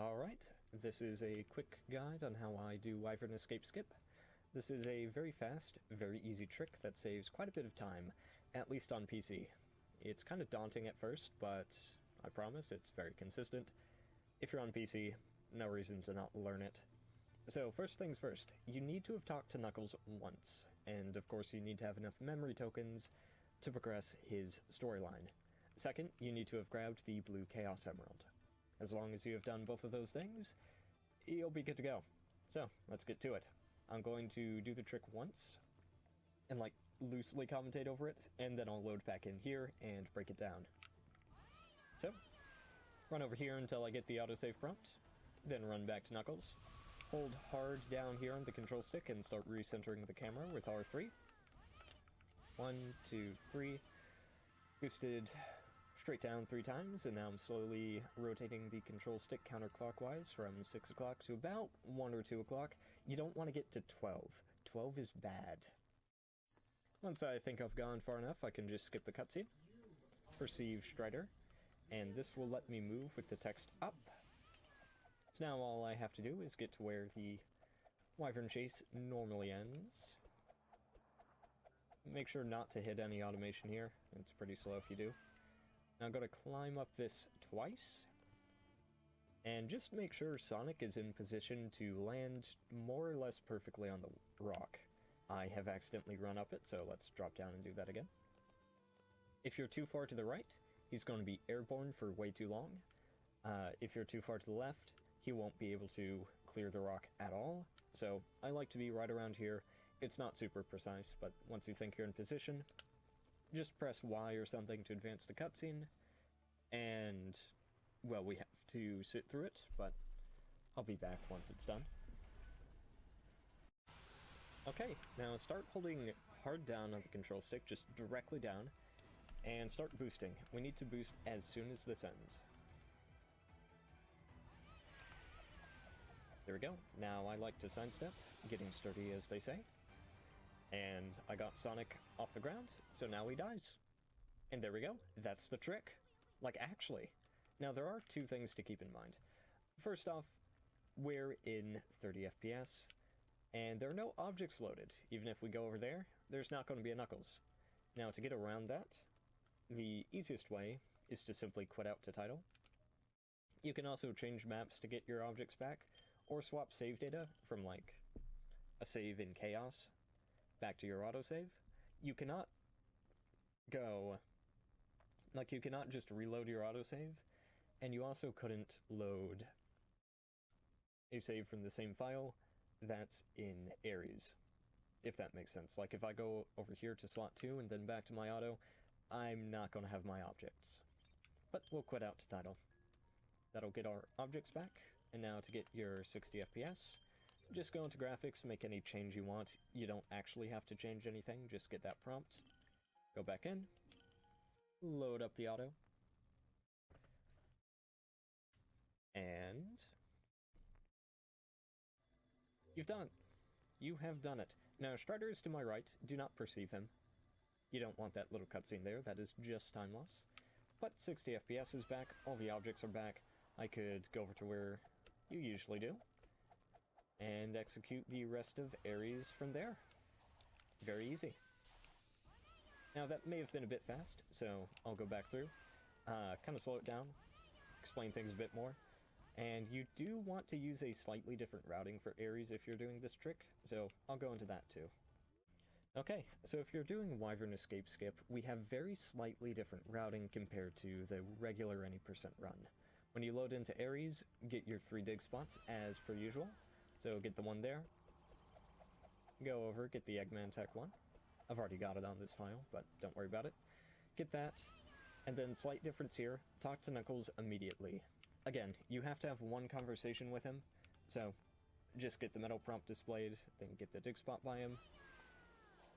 Alright, this is a quick guide on how I do Wyvern Escape Skip. This is a very fast, very easy trick that saves quite a bit of time, at least on PC. It's kind of daunting at first, but I promise it's very consistent. If you're on PC, no reason to not learn it. So first things first, you need to have talked to Knuckles once, and of course you need to have enough memory tokens to progress his storyline. Second, you need to have grabbed the blue Chaos Emerald. As long as you have done both of those things, you'll be good to go. So, let's get to it. I'm going to do the trick once, and loosely commentate over it, and then I'll load back in here and break it down. So, run over here until I get the autosave prompt, then run back to Knuckles. Hold hard down here on the control stick and start recentering the camera with R3. 1, 2, 3. Boosted straight down 3 times, and now I'm slowly rotating the control stick counterclockwise from 6 o'clock to about 1 or 2 o'clock. You don't want to get to 12. 12 is bad. Once I think I've gone far enough, I can just skip the cutscene. Perceive Strider, and this will let me move with the text up. So now all I have to do is get to where the Wyvern chase normally ends. Make sure not to hit any automation here. It's pretty slow if you do. Now I'm going to climb up this twice, and just make sure Sonic is in position to land more or less perfectly on the rock. I have accidentally run up it, so let's drop down and do that again. If you're too far to the right, he's going to be airborne for way too long. If you're too far to the left, he won't be able to clear the rock at all. So I like to be right around here. It's not super precise, but once you think you're in position, just press Y or something to advance the cutscene, and, well, we have to sit through it, but I'll be back once it's done. Okay, now start holding hard down on the control stick, just directly down, and start boosting. We need to boost as soon as this ends. There we go. Now I like to sidestep, getting sturdy as they say. And I got Sonic off the ground, so now he dies. And there we go. That's the trick. Like, actually. Now, there are 2 things to keep in mind. First off, we're in 30 FPS, and there are no objects loaded. Even if we go over there, there's not going to be a Knuckles. Now, to get around that, the easiest way is to simply quit out to title. You can also change maps to get your objects back, or swap save data from, like, a save in Chaos back to your autosave. You cannot go... you cannot just reload your autosave, and you also couldn't load a save from the same file that's in Ares, if that makes sense. Like, if I go over here to slot 2 and then back to my auto, I'm not going to have my objects. But we'll quit out to title. That'll get our objects back, and now to get your 60 FPS, just go into graphics, make any change you want. You don't actually have to change anything, just get that prompt. Go back in, load up the auto, and you've done it. You have done it. Now, Strider is to my right. Do not perceive him. You don't want that little cutscene there. That is just time loss. But 60 FPS is back. All the objects are back. I could go over to where you usually do and execute the rest of Ares from there. Very easy. Now, that may have been a bit fast, so I'll go back through, kind of slow it down, explain things a bit more, and you do want to use a slightly different routing for Ares if you're doing this trick, so I'll go into that too. Okay, so if you're doing Wyvern Escape Skip, we have very slightly different routing compared to the regular any % run. When you load into Ares, get your 3 dig spots as per usual. So get the one there, go over, get the Eggman Tech one. I've already got it on this file, but don't worry about it. Get that, and then slight difference here, talk to Knuckles immediately. Again, you have to have one conversation with him, so just get the metal prompt displayed, then get the dig spot by him.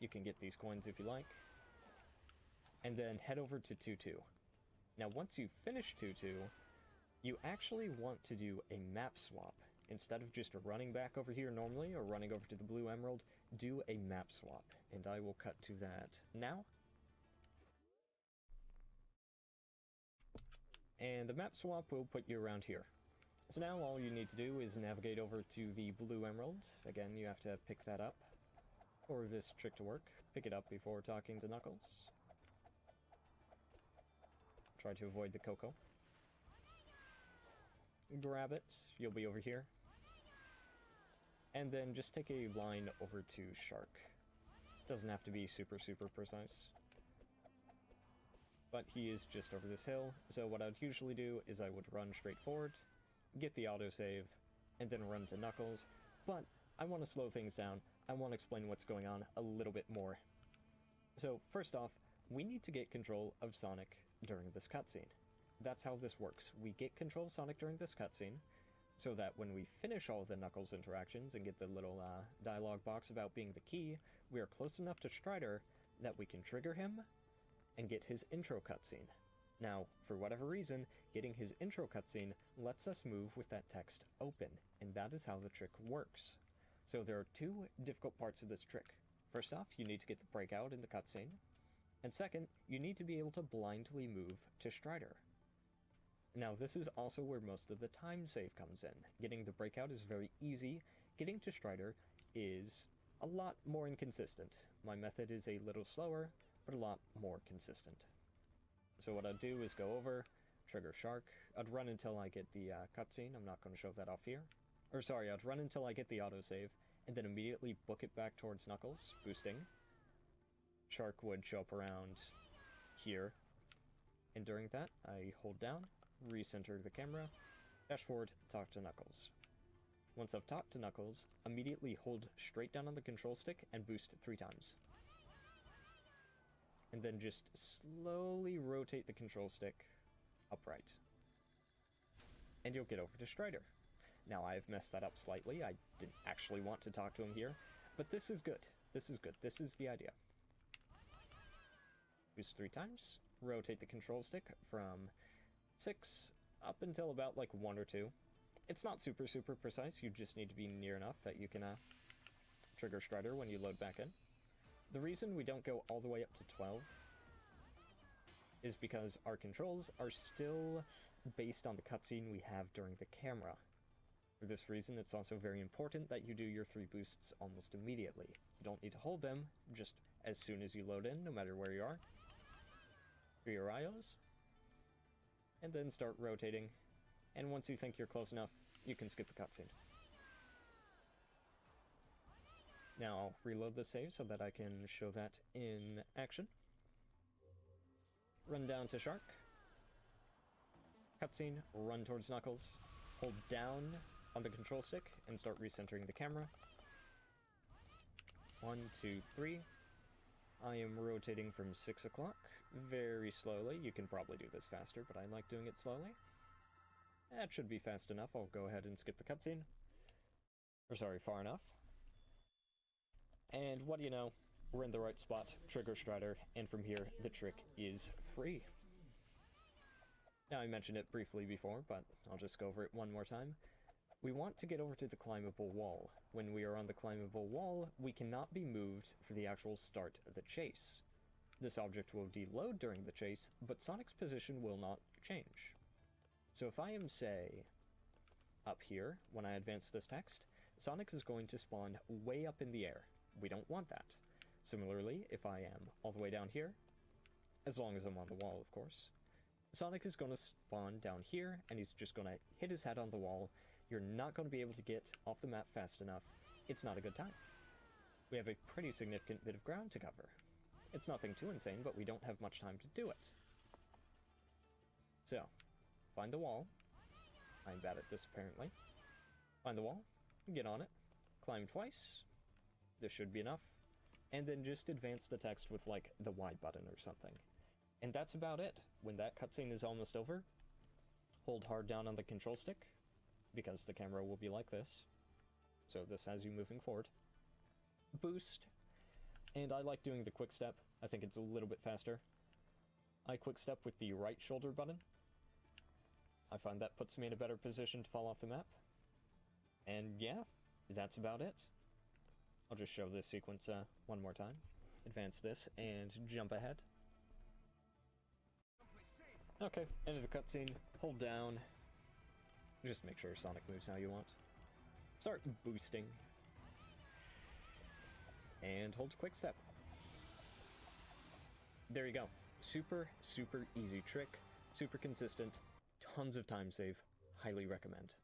You can get these coins if you like. And then head over to 2-2. Now once you finish 2-2, you actually want to do a map swap. Instead of just running back over here normally, or running over to the blue emerald, do a map swap. And I will cut to that now. And the map swap will put you around here. So now all you need to do is navigate over to the blue emerald. Again, you have to pick that up for this trick to work. Pick it up before talking to Knuckles. Try to avoid the cocoa. Grab it, you'll be over here. And then just take a line over to Shark. Doesn't have to be super precise. But he is just over this hill, so what I'd usually do is I would run straight forward, get the autosave, and then run to Knuckles, but I want to slow things down. I want to explain what's going on a little bit more. So first off, we need to get control of Sonic during this cutscene. That's how this works. We get control of Sonic during this cutscene, so that when we finish all of the Knuckles interactions and get the little dialogue box about being the key, we are close enough to Strider that we can trigger him and get his intro cutscene. Now, for whatever reason, getting his intro cutscene lets us move with that text open, and that is how the trick works. So there are two difficult parts of this trick. First off, you need to get the breakout in the cutscene, and second, you need to be able to blindly move to Strider. Now, this is also where most of the time save comes in. Getting the breakout is very easy. Getting to Strider is a lot more inconsistent. My method is a little slower, but a lot more consistent. So what I'd do is go over, trigger Shark. I'd run until I get the cutscene. I'm not going to show that off here. Or sorry, I'd run until I get the autosave, and then immediately book it back towards Knuckles, boosting. Shark would show up around here, and during that, I hold down, recenter the camera, dash forward, talk to Knuckles. Once I've talked to Knuckles, immediately hold straight down on the control stick and boost 3 times. And then just slowly rotate the control stick upright. And you'll get over to Strider. Now, I've messed that up slightly. I didn't actually want to talk to him here, but this is good. This is good. This is the idea. Boost 3 times. Rotate the control stick from 6 up until about like 1 or 2. It's not super precise. You just need to be near enough that you can trigger Strider when you load back in. The reason we don't go all the way up to 12 is because our controls are still based on the cutscene we have during the camera. For this reason, it's also very important that you do your 3 boosts almost immediately. You don't need to hold them, just as soon as you load in, no matter where you are. For your IOs. And then start rotating. And once you think you're close enough, you can skip the cutscene. Now I'll reload the save so that I can show that in action. Run down to Shark. Cutscene, run towards Knuckles. Hold down on the control stick and start recentering the camera. 1, 2, 3. I am rotating from 6 o'clock very slowly. You can probably do this faster, but I like doing it slowly. That should be fast enough. I'll go ahead and skip the cutscene. Or sorry, far enough. And what do you know? We're in the right spot, trigger Strider, and from here, the trick is free. Now, I mentioned it briefly before, but I'll just go over it one more time. We want to get over to the climbable wall. When we are on the climbable wall, we cannot be moved for the actual start of the chase. This object will deload during the chase, but Sonic's position will not change. So if I am, say, up here, when I advance this text, Sonic is going to spawn way up in the air. We don't want that. Similarly, if I am all the way down here, as long as I'm on the wall, of course, Sonic is going to spawn down here, and he's just going to hit his head on the wall. You're not going to be able to get off the map fast enough. It's not a good time. We have a pretty significant bit of ground to cover. It's nothing too insane, but we don't have much time to do it. So, find the wall. I'm bad at this, apparently. Find the wall, get on it, climb twice. This should be enough. And then just advance the text with, like, the Y button or something. And that's about it. When that cutscene is almost over, hold hard down on the control stick, because the camera will be like this. So this has you moving forward. Boost. And I like doing the quick step. I think it's a little bit faster. I quick step with the right shoulder button. I find that puts me in a better position to fall off the map. And yeah, that's about it. I'll just show this sequence one more time. Advance this and jump ahead. Okay, end of the cutscene. Hold down. Just make sure Sonic moves how you want. Start boosting. And hold quick step. There you go. Super, super easy trick. Super consistent. Tons of time save. Highly recommend.